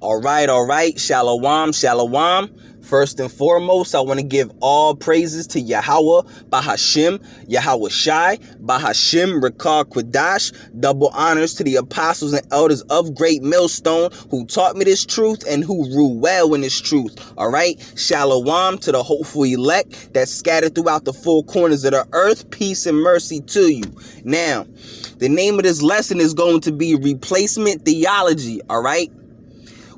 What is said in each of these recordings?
All right. Shalom, shalom. First and foremost, I want to give all praises to Yahweh, Bahashim, Yahweh Shai, Bahashim, Rakar Quadash. Double honors to the apostles and elders of Great Millstone who taught me this truth and who rule well in this truth. All right. Shalom to the hopeful elect that's scattered throughout the four corners of the earth. Peace and mercy to you. Now, the name of this lesson is going to be Replacement Theology. All right.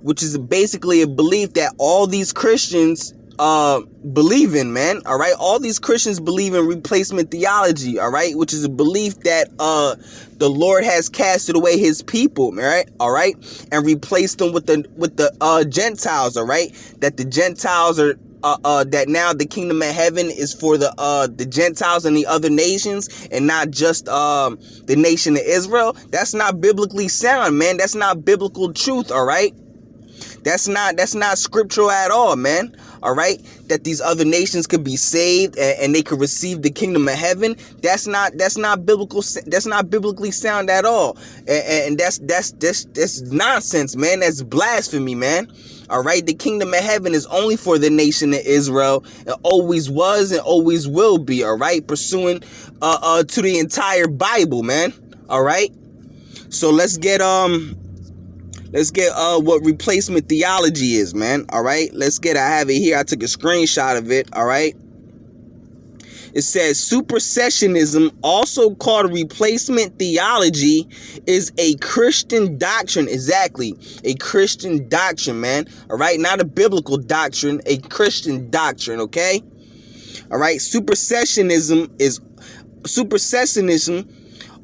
Which is basically a belief that all these Christians believe in, man. All right. All these Christians believe in replacement theology. All right. Which is a belief that the Lord has casted away his people. All right. And replaced them with the Gentiles. All right. That the Gentiles are that now the kingdom of heaven is for the Gentiles and the other nations and not just the nation of Israel. That's not biblically sound, man. That's not biblical truth. All right. That's not scriptural at all, man. All right, that these other nations could be saved and they could receive the kingdom of heaven. That's not biblical. That's not biblically sound at all. And that's nonsense, man. That's blasphemy, man. All right, the kingdom of heaven is only for the nation of Israel. It always was and always will be. All right, pursuing to the entire Bible, man. All right, so let's get what replacement theology is, man. All right. I have it here. I took a screenshot of it. All right. It says supersessionism, also called replacement theology, is a Christian doctrine. Exactly. A Christian doctrine, man. All right. Not a biblical doctrine, a Christian doctrine. Okay. All right. Supersessionism,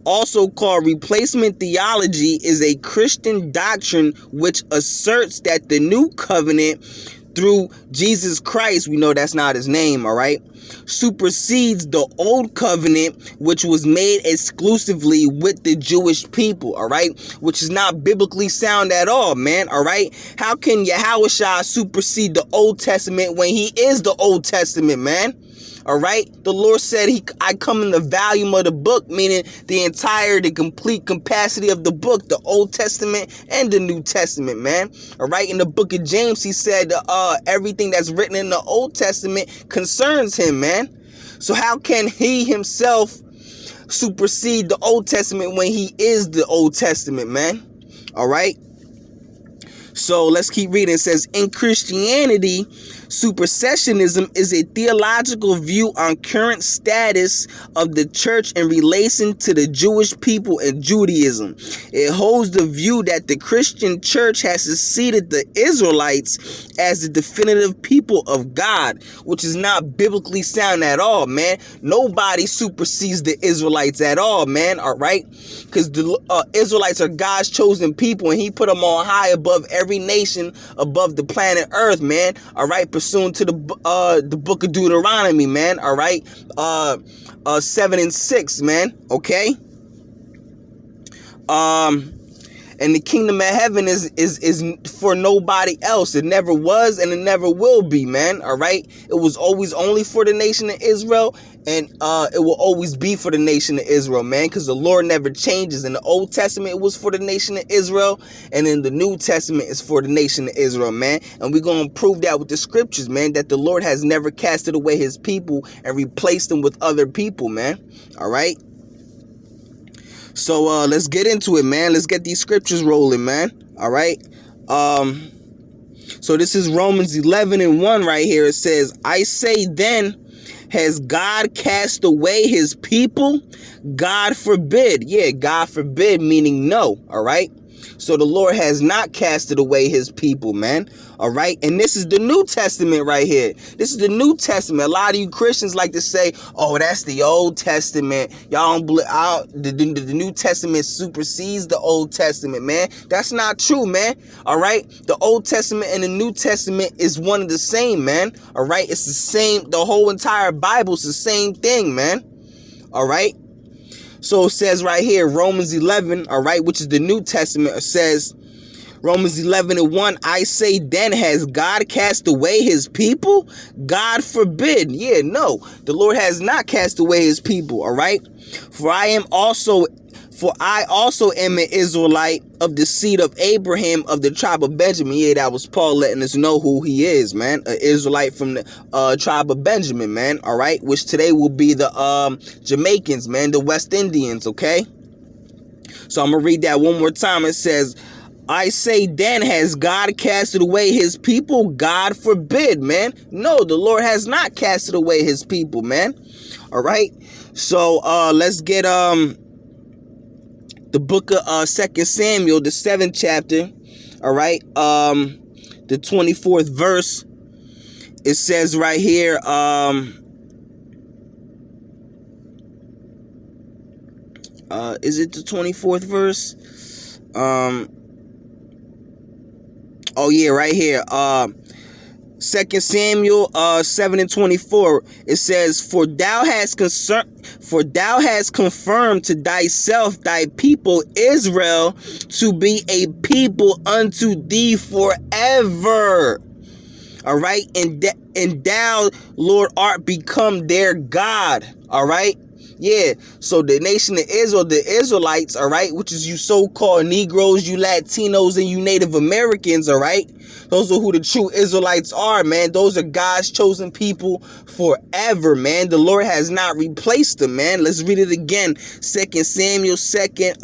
also called replacement theology, is a Christian doctrine which asserts that the new covenant through Jesus Christ, we know that's not his name, all right, supersedes the old covenant which was made exclusively with the Jewish people, all right, which is not biblically sound at all, man, all right. How can Yahushua supersede the Old Testament when he is the Old Testament, man? All right. The Lord said I come in the volume of the book, meaning the complete capacity of the book, the Old Testament and the New Testament, man. All right. In the book of James, he said everything that's written in the Old Testament concerns him, man. So how can he himself supersede the Old Testament when he is the Old Testament, man? All right. So let's keep reading. It says, in Christianity, supersessionism is a theological view on current status of the church in relation to the Jewish people and Judaism. It holds the view that the Christian church has succeeded the Israelites as the definitive people of God, which is not biblically sound at all, man. Nobody supersedes the Israelites at all, man, all right? Because the Israelites are God's chosen people, and he put them on high above every nation above the planet Earth, man, all right, pursuant to the book of Deuteronomy, man, all right, 7 and 6, man, okay, and the kingdom of heaven is for nobody else. It never was and it never will be, man, all right. It was always only for the nation of Israel, and it will always be for the nation of Israel, man, because the Lord never changes. In the Old Testament, it was for the nation of Israel, and in the New Testament, it's for the nation of Israel, man. And we're going to prove that with the scriptures, man, that the Lord has never casted away his people and replaced them with other people, man, all right. So let's get into it, man. Let's get these scriptures rolling, man. All right. So this is Romans 11:1 right here. It says, I say then, has God cast away his people? God forbid. Yeah, God forbid, meaning no. All right. So the Lord has not casted away his people, man. All right. And this is the New Testament right here. This is the New Testament. A lot of you Christians like to say, oh, that's the Old Testament. Y'all don't believe the New Testament supersedes the Old Testament, man. That's not true, man. All right. The Old Testament and the New Testament is one of the same, man. All right. It's the same. The whole entire Bible is the same thing, man. All right. So it says right here, Romans 11, all right, which is the New Testament. It says, Romans 11:1, I say then, has God cast away his people? God forbid. Yeah, no, the Lord has not cast away his people, all right? For I am also For I also am an Israelite of the seed of Abraham of the tribe of Benjamin. Yeah, that was Paul letting us know who he is, man. An Israelite from the tribe of Benjamin, man. All right, which today will be the Jamaicans, man, the West Indians, okay? So I'm going to read that one more time. It says, I say then, has God casted away his people? God forbid, man. No, the Lord has not casted away his people, man. All right. So let's get the book of 2 Samuel, the 7th chapter. All right. The 24th verse. It says right here, is it the 24th verse? Oh yeah, right here. 2 Samuel 7 and 24. It says, For thou hast confirmed to thyself thy people Israel to be a people unto thee forever. All right, and thou, Lord, art become their God. All right. Yeah, so the nation of Israel, the Israelites, all right, which is you so-called Negroes, you Latinos, and you Native Americans, all right? Those are who the true Israelites are, man. Those are God's chosen people forever, man. The Lord has not replaced them, man. Let's read it again. 2 Samuel 7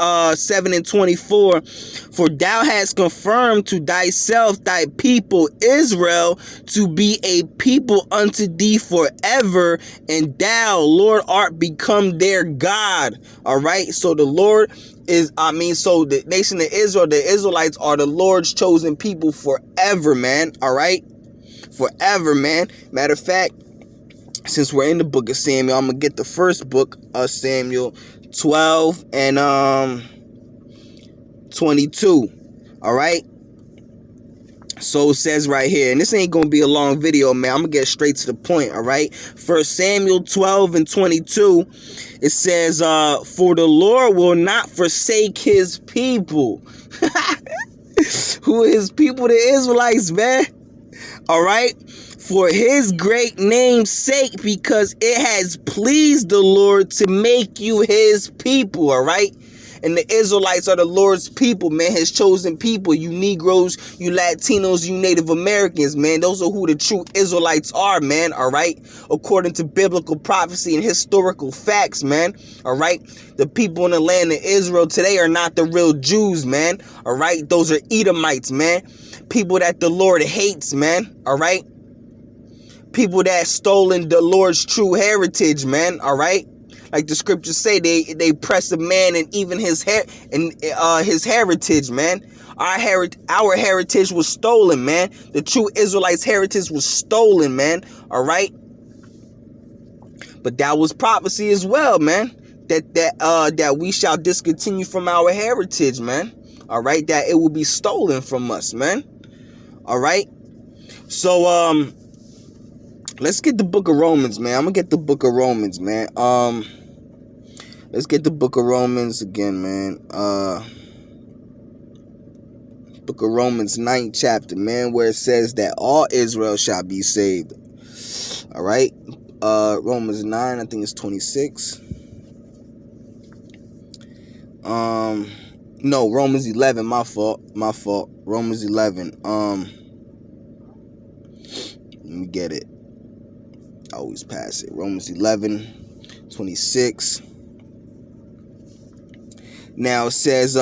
and 24. For thou hast confirmed to thyself thy people Israel to be a people unto thee forever, and thou, Lord, art become their God. All right. So the Lord is, so the nation of Israel, the Israelites are the Lord's chosen people forever, man. All right. Forever, man. Matter of fact, since we're in the book of Samuel, I'm going to get the first book of Samuel 12 and 22. All right. So it says right here, and this ain't gonna be a long video, man. I'm gonna get straight to the point. All right. 1 Samuel 12 and 22. It says, for the Lord will not forsake his people. Who are his people? The Israelites, man. All right. For his great name's sake, because it has pleased the Lord to make you his people. All right. And the Israelites are the Lord's people, man, his chosen people. You Negroes, you Latinos, you Native Americans, man. Those are who the true Israelites are, man, all right? According to biblical prophecy and historical facts, man, all right? The people in the land of Israel today are not the real Jews, man, all right? Those are Edomites, man. People that the Lord hates, man, all right? People that stolen the Lord's true heritage, man, all right? Like the scriptures say, they press a man and even his heritage, man. Our heritage was stolen, man. The true Israelites' heritage was stolen, man. All right. But that was prophecy as well, man. That we shall discontinue from our heritage, man. All right. That it will be stolen from us, man. All right. So let's get the book of Romans, man. I'm gonna get the book of Romans, man. Let's get the book of Romans again, man. Book of Romans 9th chapter, man, where it says that all Israel shall be saved. All right. Romans 9, I think it's 26. No, Romans 11, my fault. Romans 11. Let me get it. I always pass it. Romans 11, 26. Now it says,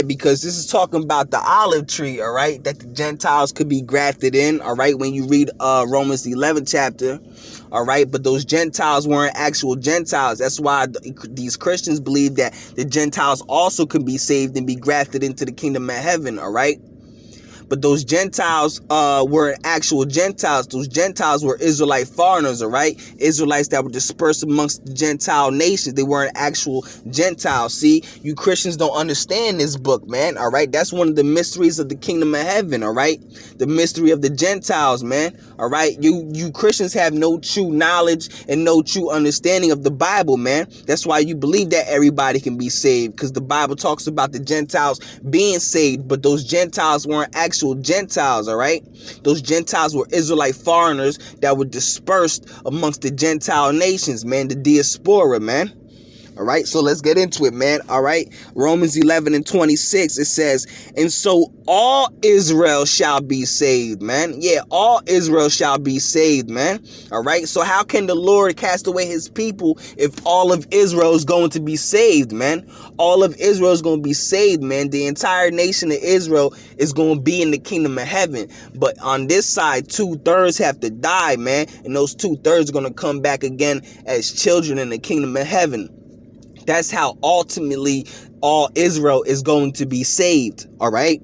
because this is talking about the olive tree, all right, that the Gentiles could be grafted in, all right, when you read Romans the 11th chapter, all right, but those Gentiles weren't actual Gentiles. That's why these Christians believe that the Gentiles also can be saved and be grafted into the kingdom of heaven, all right. But those Gentiles were actual Gentiles. Those Gentiles were Israelite foreigners, all right? Israelites that were dispersed amongst the Gentile nations. They weren't actual Gentiles. See, you Christians don't understand this book, man, all right? That's one of the mysteries of the kingdom of heaven, all right? The mystery of the Gentiles, man, all right? You Christians have no true knowledge and no true understanding of the Bible, man. That's why you believe that everybody can be saved, because the Bible talks about the Gentiles being saved, but those Gentiles weren't actual Gentiles, all right? Those Gentiles were Israelite foreigners that were dispersed amongst the Gentile nations, man, the diaspora, man, All right, so let's get into it, man. All right, Romans 11:26, it says, and so all Israel shall be saved, man. Yeah, all Israel shall be saved, man. All right, so how can the Lord cast away his people if all of Israel is going to be saved, man? All of Israel is going to be saved, man. The entire nation of Israel is going to be in the kingdom of heaven. But on this side, 2/3 have to die, man. And those 2/3 are going to come back again as children in the kingdom of heaven. That's how ultimately all Israel is going to be saved, all right?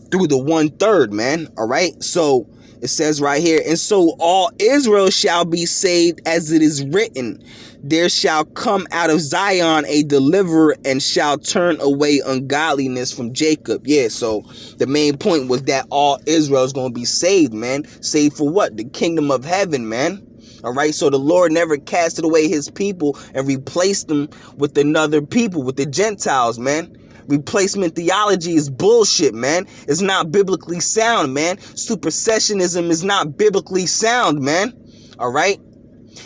Through the 1/3, man, all right? So it says right here, and so all Israel shall be saved, as it is written, there shall come out of Zion a deliverer and shall turn away ungodliness from Jacob. Yeah, so the main point was that all Israel is going to be saved, man. Saved for what? The kingdom of heaven, man. All right, so the Lord never casted away his people and replaced them with another people, with the Gentiles, man. Replacement theology is bullshit, man. It's not biblically sound, man. Supersessionism is not biblically sound, man. All right,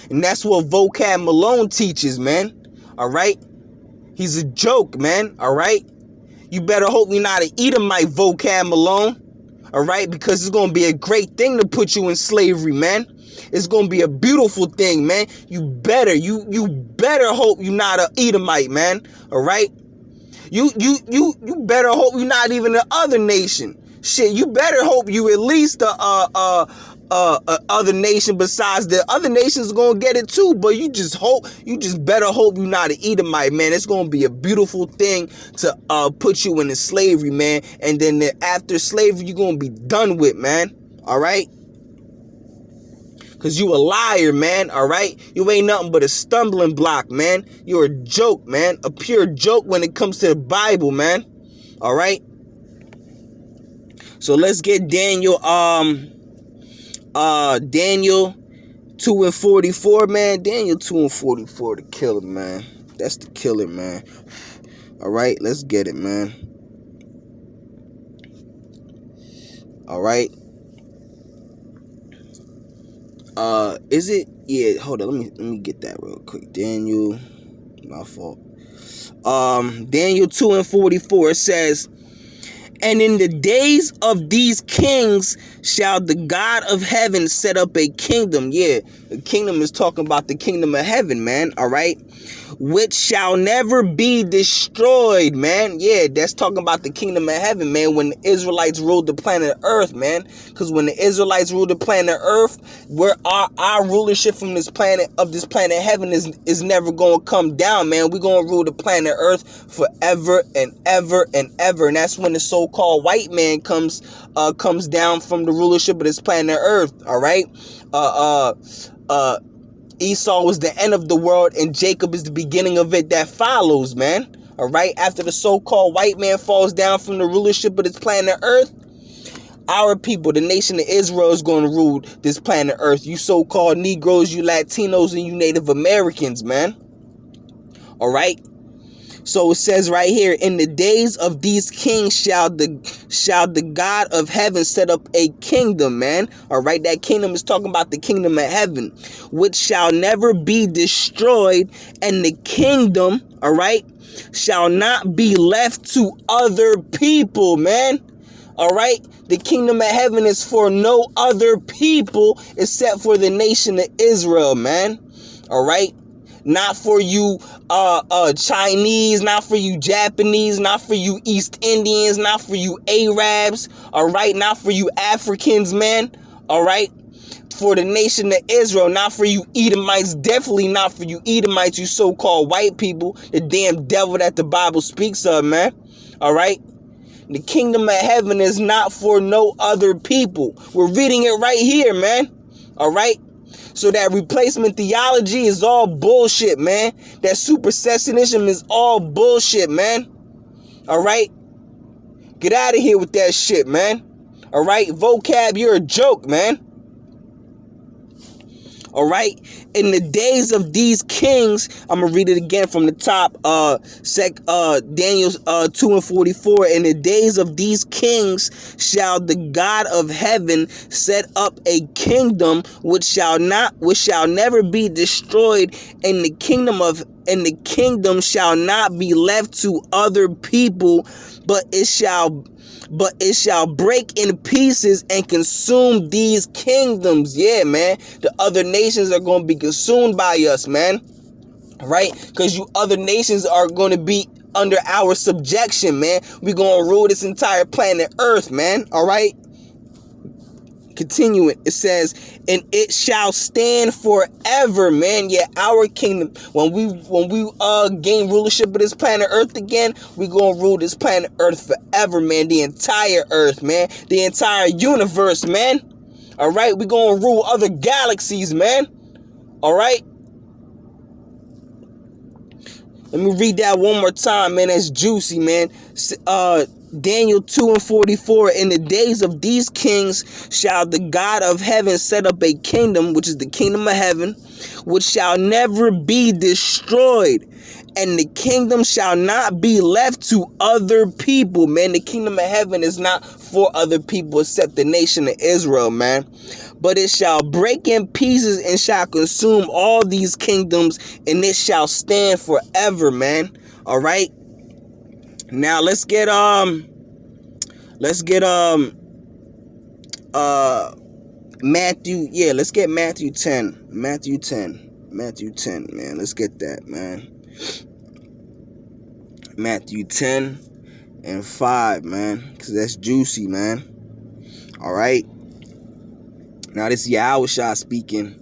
and that's what Vocab Malone teaches, man. All right, he's a joke, man. All right, you better hope you're not an Edomite, Vocab Malone. All right, because it's gonna be a great thing to put you in slavery, man. It's gonna be a beautiful thing, man. You better hope you're not an Edomite, man. All right. You better hope you're not even the other nation. Shit, you better hope you at least the other nation besides the other nations are gonna get it too. But you just better hope you're not an Edomite, man. It's gonna be a beautiful thing to put you into slavery, man. And then after slavery, you're gonna be done with, man. All right. Cause you a liar, man, all right? You ain't nothing but a stumbling block, man. You're a joke, man. A pure joke when it comes to the Bible, man. All right? So let's get Daniel 2:44, man. Daniel 2:44, the killer, man. That's the killer, man. All right, let's get it, man. All right. Is it? Yeah, hold on. Let me get that real quick. Daniel, my fault. Daniel 2:44, it says, and in the days of these kings shall the God of heaven set up a kingdom. Yeah, the kingdom is talking about the kingdom of heaven, man. All right. Which shall never be destroyed, man. Yeah, that's talking about the kingdom of heaven, man. When the Israelites ruled the planet Earth, man. Because when the Israelites ruled the planet Earth, where our rulership from this planet heaven is never going to come down, man. We're going to rule the planet Earth forever and ever and ever. And that's when the so-called white man comes down from the rulership of this planet Earth. All right. Esau was the end of the world and Jacob is the beginning of it that follows, man. All right. After the so-called white man falls down from the rulership of this planet Earth, our people, the nation of Israel, is going to rule this planet Earth. You so-called Negroes, you Latinos, and you Native Americans, man. All right. So it says right here, in the days of these kings shall the God of heaven set up a kingdom, man. All right, that kingdom is talking about the kingdom of heaven, which shall never be destroyed, and the kingdom, all right, shall not be left to other people, man. All right, the kingdom of heaven is for no other people except for the nation of Israel, man. All right. Not for you Chinese, not for you Japanese, not for you East Indians, not for you Arabs, all right? Not for you Africans, man, all right? For the nation of Israel, not for you Edomites, definitely not for you Edomites, you so-called white people, the damn devil that the Bible speaks of, man, all right? The kingdom of heaven is not for no other people. We're reading it right here, man, all right? So that replacement theology is all bullshit, man. That supersessionism is all bullshit, man. All right? Get out of here with that shit, man. All right? Vocab, you're a joke, man. All right. In the days of these kings, I'm gonna read it again from the top. Daniel 2:44. In the days of these kings shall the God of heaven set up a kingdom which shall never be destroyed, and the kingdom shall not be left to other people, but it shall break in pieces and consume these kingdoms. Yeah, man. The other nations are going to be consumed by us, man. Right? Because you other nations are going to be under our subjection, man. We're going to rule this entire planet Earth, man. All right? Continuing, it says, and it shall stand forever, man. Yeah, our kingdom, when we gain rulership of this planet Earth again, we gonna rule this planet Earth forever, man. The entire Earth, man. The entire universe, man. All right, we gonna rule other galaxies, man. All right. Let me read that one more time, man. That's juicy, man. Daniel 2:44. In the days of these kings shall the God of heaven set up a kingdom, which is the kingdom of heaven, which shall never be destroyed, and the kingdom shall not be left to other people, man. The kingdom of heaven is not for other people except the nation of Israel, man. But it shall break in pieces and shall consume all these kingdoms, and it shall stand forever, man. All right. Now let's get Matthew. Yeah, let's get Matthew 10, man. Let's get that, man. Matthew 10:5, man, because that's juicy, man. All right. Now this is Yahushua speaking.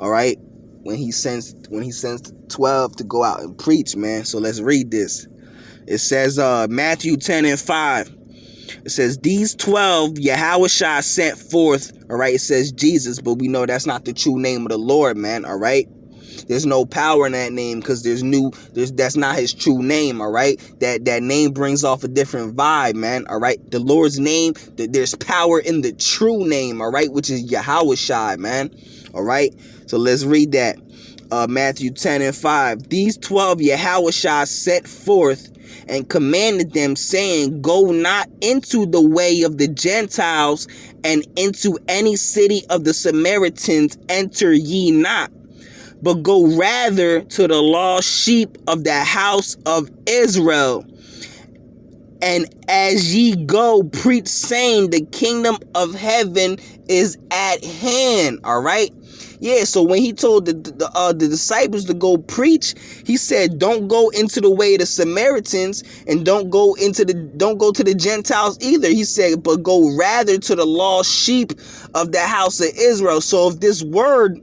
All right, when he sends 12 to go out and preach, man. So let's read this. It says Matthew 10:5. It says, these 12 Yahushua sent forth. All right, it says Jesus, but we know that's not the true name of the Lord, man. All right. There's no power in that name because that's not his true name, all right? That name brings off a different vibe, man, all right? The Lord's name, there's power in the true name, all right, which is Yahushua, man, all right? So let's read that. Matthew 10:5. These 12 Yahushua set forth and commanded them, saying, go not into the way of the Gentiles, and into any city of the Samaritans enter ye not, but go rather to the lost sheep of the house of Israel. And as ye go, preach, saying, the kingdom of heaven is at hand. All right. Yeah, so when he told the disciples to go preach, he said, don't go into the way of the Samaritans, and don't go to the Gentiles either. He said, but go rather to the lost sheep of the house of Israel. So if this word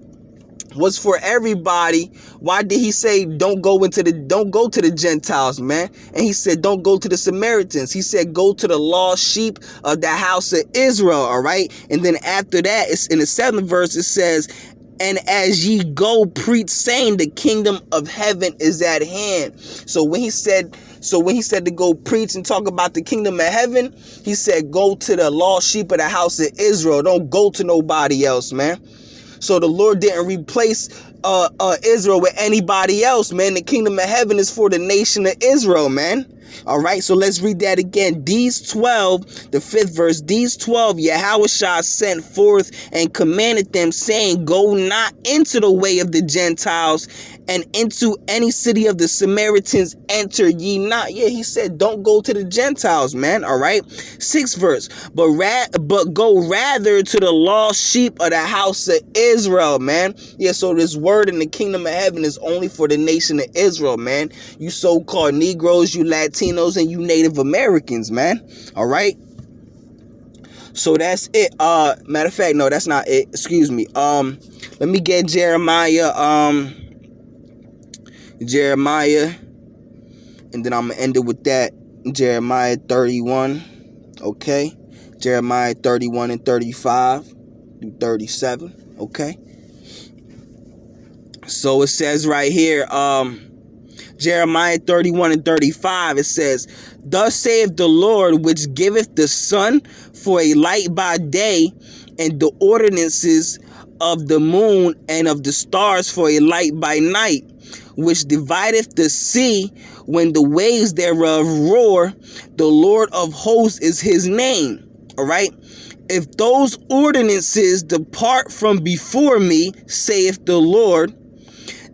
was for everybody, why did he say don't go to the Gentiles, man? And he said don't go to the Samaritans. He said go to the lost sheep of the house of Israel. All right. And then after that, it's in the 7th verse, it says, and as ye go, preach, saying, the kingdom of heaven is at hand. So when he said to go preach and talk about the kingdom of heaven, he said go to the lost sheep of the house of Israel. Don't go to nobody else, man. So the Lord didn't replace Israel with anybody else, man. The kingdom of heaven is for the nation of Israel, man. All right, so let's read that again. These 12, the 5th verse, these 12 Yahushua sent forth and commanded them, saying, go not into the way of the Gentiles, and into any city of the Samaritans enter ye not. Yeah, he said don't go to the Gentiles, man. All right. 6th verse, but go rather to the lost sheep of the house of Israel, man. Yeah, so this word in the kingdom of heaven is only for the nation of Israel, man. You so-called Negroes, you Latinos, and you Native Americans, man. All right. So that's it. Matter of fact, no, that's not it. Excuse me. Let me get Jeremiah, and then I'm gonna end it with that. Jeremiah 31. Okay. Jeremiah 31 and 35 through 37. Okay. So it says right here, Jeremiah 31 and 35, it says, thus saith the Lord, which giveth the sun for a light by day, and the ordinances of the moon and of the stars for a light by night, which divideth the sea when the waves thereof roar. The Lord of hosts is his name. All right. If those ordinances depart from before me, saith the Lord,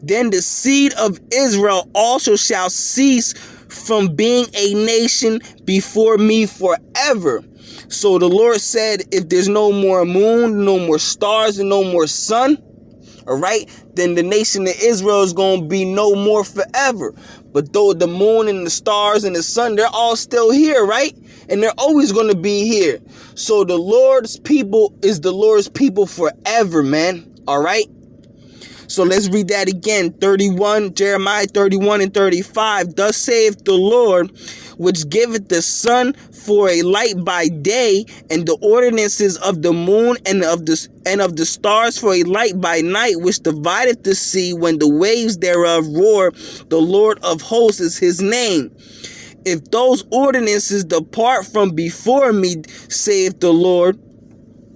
then the seed of Israel also shall cease from being a nation before me forever. So the Lord said, if there's no more moon, no more stars, and no more sun, all right, then the nation of Israel is going to be no more forever. But though the moon and the stars and the sun, they're all still here, right? And they're always going to be here. So the Lord's people is the Lord's people forever, man. All right. So let's read that again. Jeremiah 31 and 35. Thus saith the Lord, which giveth the sun for a light by day, and the ordinances of the moon and of the stars for a light by night, which divideth the sea when the waves thereof roar. The Lord of hosts is his name. If those ordinances depart from before me, saith the Lord,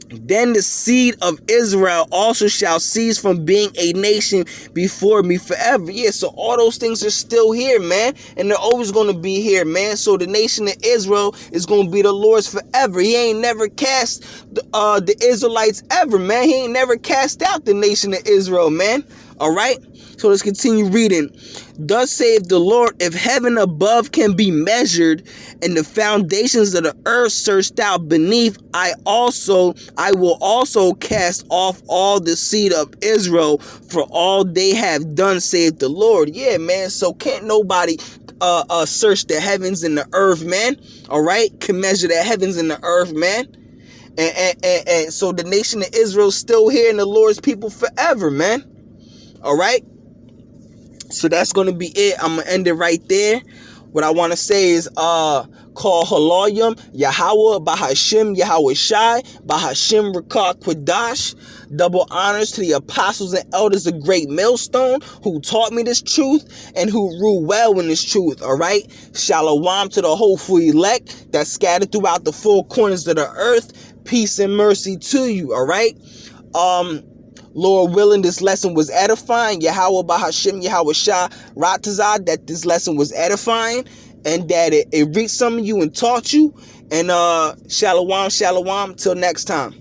then the seed of Israel also shall cease from being a nation before me forever. Yeah, so all those things are still here, man. And they're always going to be here, man. So the nation of Israel is going to be the Lord's forever. He ain't never cast the Israelites ever, man. He ain't never cast out the nation of Israel, man. All right. So let's continue reading. Thus saith the Lord, if heaven above can be measured, and the foundations of the earth searched out beneath, I will also cast off all the seed of Israel for all they have done, saith the Lord. Yeah, man. So can't nobody search the heavens and the earth, man. All right, can measure the heavens and the earth, man. And so the nation of Israel is still here, and the Lord's people forever, man. All right. So that's going to be it. I'm going to end it right there. What I want to say is, call Haloyim, Yahweh, Bahashim, Yahweh Shai, Bahashim, Rakah, Quadash. Double honors to the apostles and elders of Great Millstone who taught me this truth and who rule well in this truth. All right. Shalom to the hopeful elect that's scattered throughout the four corners of the earth. Peace and mercy to you. All right. Lord willing, this lesson was edifying. Yahweh Bahashim, Yahweh Shah, Ratazah, that this lesson was edifying and that it reached some of you and taught you. And shalom, shalom, till next time.